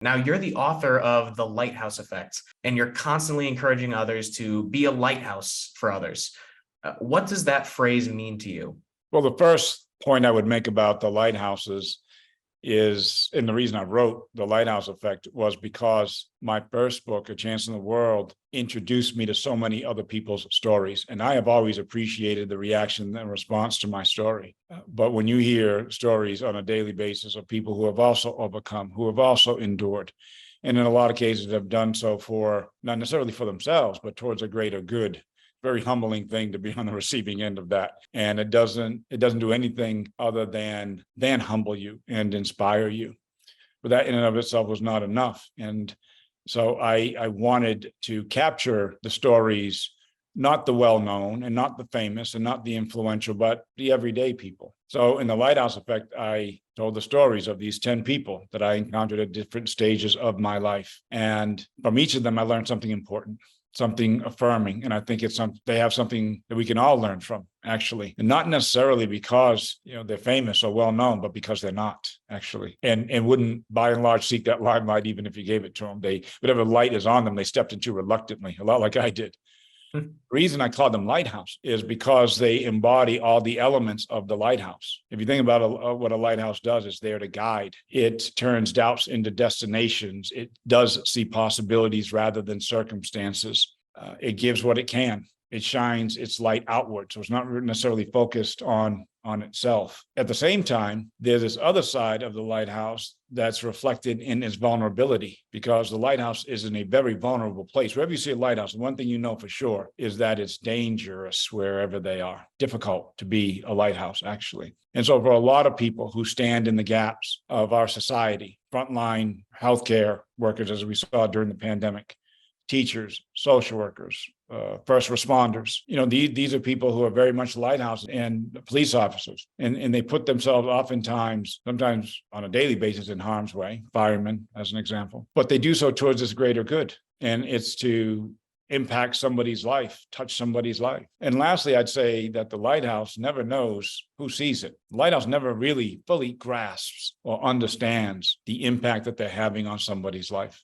Now, you're the author of The Lighthouse Effect, and you're constantly encouraging others to be a lighthouse for others. What does that phrase mean to you? Well, the first point I would make about the lighthouses is, and the reason I wrote The Lighthouse Effect was because my first book, A Chance in the World, introduced me to so many other people's stories. And I have always appreciated the reaction and response to my story. But when you hear stories on a daily basis of people who have also overcome, who have also endured, and in a lot of cases have done so for, not necessarily for themselves, but towards a greater good, very humbling thing to be on the receiving end of that. And it doesn't do anything other than humble you and inspire you. But that in and of itself was not enough. And so I wanted to capture the stories, not the well-known and not the famous and not the influential, but the everyday people. So in The Lighthouse Effect, I told the stories of these 10 people that I encountered at different stages of my life. And from each of them, I learned something important, something affirming. And I think they have something that we can all learn from, actually. And not necessarily because, they're famous or well-known, but because they're not, actually. And wouldn't, by and large, seek that limelight even if you gave it to them. Whatever light is on them, they stepped into reluctantly, a lot like I did. The reason I call them lighthouse is because they embody all the elements of the lighthouse. If you think about what a lighthouse does, it's there to guide. It turns doubts into destinations. It does see possibilities rather than circumstances. It gives what it can. It shines its light outward. So it's not necessarily focused on itself. At the same time, there's this other side of the lighthouse that's reflected in its vulnerability, because the lighthouse is in a very vulnerable place. Wherever you see a lighthouse, one thing you know for sure is that it's dangerous wherever they are. Difficult to be a lighthouse, actually. And so for a lot of people who stand in the gaps of our society, frontline healthcare workers, as we saw during the pandemic, teachers, social workers, first responders. These are people who are very much lighthouses, and police officers. And they put themselves sometimes on a daily basis, in harm's way, firemen as an example. But they do so towards this greater good. And it's to impact somebody's life, touch somebody's life. And lastly, I'd say that the lighthouse never knows who sees it. The lighthouse never really fully grasps or understands the impact that they're having on somebody's life.